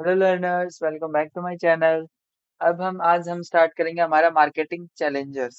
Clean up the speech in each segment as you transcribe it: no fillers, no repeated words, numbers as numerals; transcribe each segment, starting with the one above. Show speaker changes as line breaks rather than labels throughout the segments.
Hello learners, welcome back to my channel. अब हम start करेंगे हमारा मार्केटिंग चैलेंजर्स।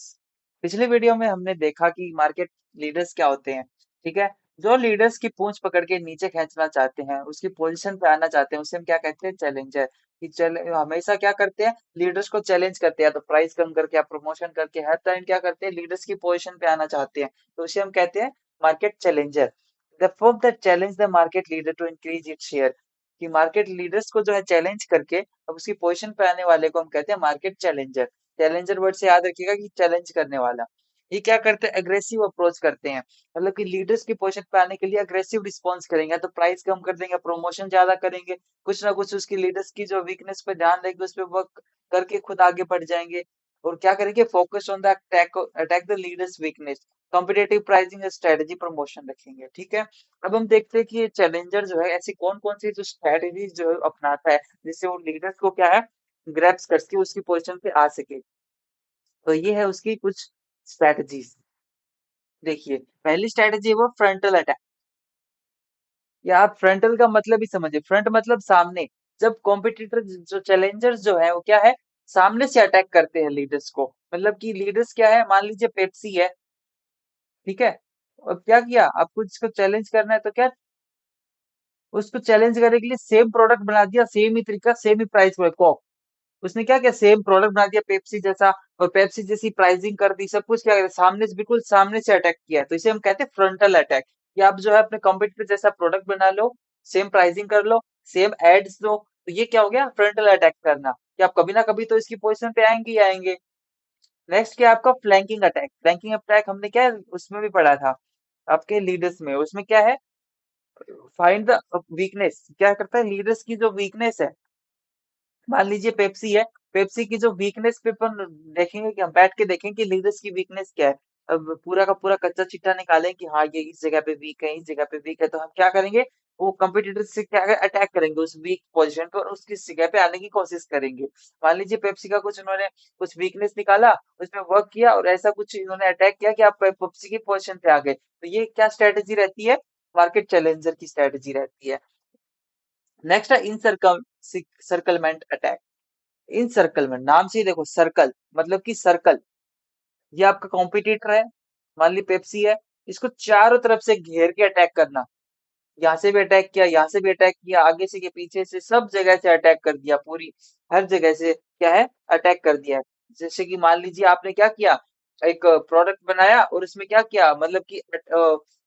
पिछले वीडियो में हमने देखा कि मार्केट लीडर्स क्या होते हैं। ठीक है। जो लीडर्स की पूंछ पकड़ के नीचे खींचना चाहते हैं, उसकी पोजीशन पे आना चाहते हैं, उसे हम क्या कहते हैं? चैलेंजर। कि चल हमेशा क्या करते हैं? लीडर्स को चैलेंज करते हैं, या तो प्राइस कम करके या प्रमोशन करके हर टाइम क्या करते हैं? लीडर्स की पोजीशन पे आना चाहते हैं, तो उसे हम कहते हैं market challenger. The fourth that challenge the market leader to increase its share. कि मार्केट लीडर्स को जो है चैलेंज करके अब उसकी पोजीशन पे आने वाले को हम कहते हैं मार्केट चैलेंजर। चैलेंजर वर्ड से याद रखिएगा कि चैलेंज करने वाला। ये क्या करते हैं? अग्रेसिव अप्रोच करते हैं। मतलब कि लीडर्स की पोजीशन पे आने के लिए अग्रेसिव रिस्पॉन्स करेंगे, तो प्राइस कम कर देंगे, प्रमोशन ज्यादा करेंगे, कुछ ना कुछ उसकी लीडर्स की जो वीकनेस पे ध्यान देंगे, उस पर वर्क करके खुद आगे बढ़ जाएंगे। और क्या करेंगे? Focus on the attack attack the leaders weakness. Competitive pricing strategy promotion रखेंगे। ठीक है। अब हम देखते हैं कि ये चैलेंजर जो है ऐसी कौन कौन सी जो स्ट्रेटेजीज जो है अपनाता है, जिससे वो लीडर्स को क्या है, ग्रैब्स करके उसकी पोजीशन पे आ सके। तो ये है उसकी कुछ स्ट्रेटजीज। देखिए, पहली स्ट्रेटजी है वो फ्रंटल अटैक। या आप फ्रंटल का मतलब ही समझिए, फ्रंट मतलब सामने। जब कॉम्पिटिटर जो चैलेंजर्स जो है वो क्या है, सामने से अटैक करते हैं लीडर्स को। मतलब कि लीडर्स क्या है, मान लीजिए पेप्सी है। ठीक है। और क्या किया, आपको जिसको चैलेंज करना है तो क्या, उसको चैलेंज करने के लिए सेम प्रोडक्ट बना दिया, सेम ही तरीका, सेम ही प्राइस में कोक। उसने क्या किया, सेम प्रोडक्ट बना दिया पेप्सी जैसा, और पेप्सी जैसी प्राइसिंग कर दी, सब कुछ क्या किया, सामने से, बिल्कुल सामने से अटैक किया। तो इसे हम कहते हैं फ्रंटल अटैक। कि आप जो है अपने कॉम्पिटिटर जैसा प्रोडक्ट बना लो, सेम प्राइसिंग कर लो, सेम एड्स दो, तो ये क्या हो गया? फ्रंटल अटैक करना। कि आप कभी ना कभी तो इसकी पोजीशन पे आएंगे ही आएंगे। नेक्स्ट क्या है आपका? Flanking attack. फ्लैंकिंग अटैक हमने क्या है, उसमें भी पढ़ा था आपके लीडर्स में। उसमें क्या है, फाइंड द वीकनेस। क्या करता है, लीडर्स की जो वीकनेस है, मान लीजिए पेप्सी है, पेप्सी की जो वीकनेस पे अपन देखेंगे, कि हम बैठ के देखेंगे कि लीडर्स की वीकनेस क्या है। अब पूरा का पूरा कच्चा चिट्ठा निकालें कि हाँ, ये इस जगह पे वीक है, इस जगह पे वीक है, तो हम क्या करेंगे, वो कंपटीटर से क्या अटैक करेंगे उस वीक पोजीशन पे, और उसकी जगह पे आने की कोशिश करेंगे। मान लीजिए पेप्सी का कुछ उन्होंने कुछ वीकनेस निकाला, उस पर वर्क किया, और ऐसा कुछ इन्होंने अटैक किया कि आप पेप्सी की पोजीशन पे आ गए, तो ये क्या स्ट्रेटेजी रहती है? मार्केट चैलेंजर की स्ट्रेटेजी रहती है। नेक्स्ट है इन सर्कलमेंट अटैक। इन सर्कलमेंट नाम से ही देखो, सर्कल मतलब कि सर्कल। ये आपका कॉम्पिटिटर है, मान ली पेप्सी है, इसको चारों तरफ से घेर के अटैक करना। यहाँ से भी अटैक किया, यहाँ से भी अटैक किया, आगे से के पीछे से सब जगह से अटैक कर दिया, पूरी हर जगह से क्या है, अटैक कर दिया है। जैसे कि मान लीजिए आपने क्या किया, एक प्रोडक्ट बनाया, और उसमें क्या किया, मतलब कि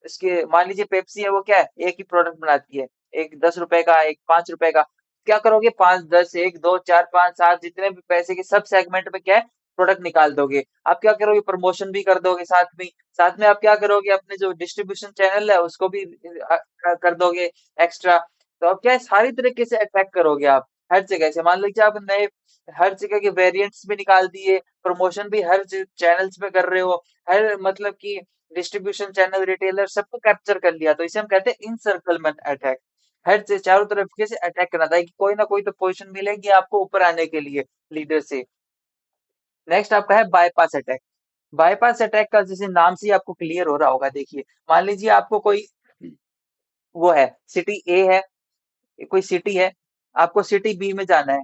इसके मान लीजिए पेप्सी है, वो क्या है, एक ही प्रोडक्ट बनाती है, एक 10 रुपए का, एक 5 रुपए का। क्या करोगे, 5, 10, 1, 2, 4, 5, 7 जितने भी पैसे के सब सेगमेंट में क्या है, प्रोडक्ट निकाल दोगे। आप क्या करोगे, प्रमोशन भी कर दोगे साथ में आप क्या करोगे, अपने जो डिस्ट्रीब्यूशन चैनल है उसको भी कर दोगे एक्स्ट्रा। तो अब क्या है, सारी तरीके से अटैक करोगे आप, हर जगह से। मान लीजिए आप नए हर जगह के वेरिएंट्स भी निकाल दिए, प्रमोशन भी हर चैनल्स पे कर रहे हो, हर मतलब कि डिस्ट्रीब्यूशन चैनल, रिटेलर सबको कैप्चर कर लिया, तो इसे हम कहते हैं इनसर्कलमेंट अटैक। हर से चारों तरफ के से अटैक करना था कि कोई ना कोई तो पोजीशन मिलेगी आपको ऊपर आने के लिए लीडर से। नेक्स्ट आपका है बाईपास अटैक। बाईपास अटैक का जैसे नाम से ही आपको क्लियर हो रहा होगा, देखिए, मान लीजिए आपको कोई वो है, सिटी ए है, कोई सिटी है, आपको सिटी बी में जाना है।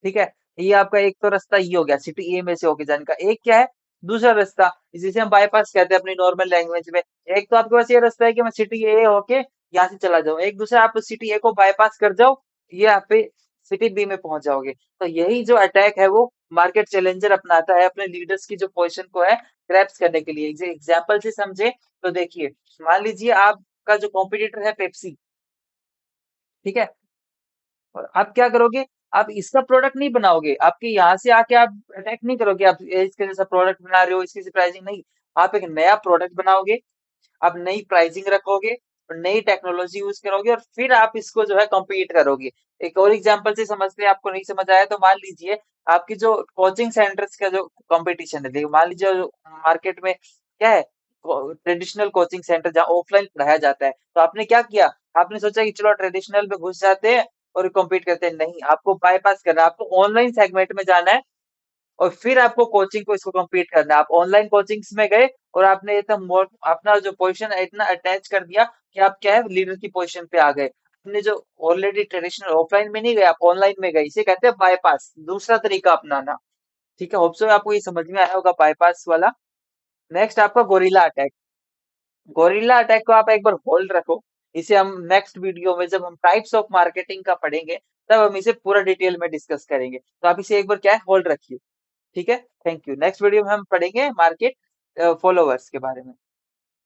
ठीक है। ये आपका एक तो रास्ता ये हो गया, सिटी ए में से होके जाने का। एक क्या है, दूसरा रास्ता, जिसे हम बाईपास कहते हैं अपनी नॉर्मल लैंग्वेज में। एक तो आपके पास ये रास्ता है कि मैं सिटी ए होके यहाँ से चला जाऊं, एक दूसरा आप सिटी ए को बाईपास कर जाओ, ये आप पे सिटी बी में पहुंच जाओगे। तो यही जो अटैक है वो मार्केट चैलेंजर अपनाता है अपने लीडर्स की जो पोजीशन को है ग्रैप्स करने के लिए। एग्जाम्पल से समझे तो देखिए, मान लीजिए आपका जो कॉम्पिटिटर है पेप्सी। ठीक है। और आप क्या करोगे, आप इसका प्रोडक्ट नहीं बनाओगे, आपके यहाँ से आके आप अटैक नहीं करोगे, आप इसके जैसा प्रोडक्ट बना रहे हो, इसकी प्राइसिंग नहीं। आप एक नया प्रोडक्ट बनाओगे, आप नई प्राइसिंग रखोगे, और नई टेक्नोलॉजी यूज करोगे, और फिर आप इसको जो है कम्पीट करोगे। एक और एग्जांपल से समझते हैं, आपको नहीं समझ आया तो मान लीजिए आपकी जो कोचिंग सेंटर्स का जो कंपटीशन है, देखिए मान लीजिए मार्केट में क्या है, ट्रेडिशनल कोचिंग सेंटर जहाँ ऑफलाइन पढ़ाया जाता है, तो आपने क्या किया, आपने सोचा कि चलो ट्रेडिशनल में घुस जाते हैं और कम्पीट करते हैं। नहीं, आपको बाईपास करना है, आपको ऑनलाइन सेगमेंट में जाना है, और फिर आपको कोचिंग को इसको कम्पीट करना है। आप ऑनलाइन कोचिंग्स में गए, और आपने इतना अपना जो पोजीशन है इतना अटैच कर दिया कि आप क्या है, लीडर की पोजीशन पे आ गए। आपने जो ऑलरेडी ट्रेडिशनल ऑफलाइन में नहीं गए, आप ऑनलाइन में गए, इसे कहते हैं बाईपास, दूसरा तरीका अपनाना। ठीक है, होप सो आपको ये समझ में आया होगा बाईपास वाला। नेक्स्ट आपका गोरिल्ला अटैक। गोरिल्ला अटैक को आप एक बार होल्ड रखो, इसे हम नेक्स्ट वीडियो में जब हम टाइप्स ऑफ मार्केटिंग का पढ़ेंगे तब हम इसे पूरा डिटेल में डिस्कस करेंगे, तो आप इसे एक बार क्या है होल्ड रखिए। ठीक है, थैंक यू। नेक्स्ट वीडियो में हम पढ़ेंगे मार्केट फॉलोवर्स के बारे में।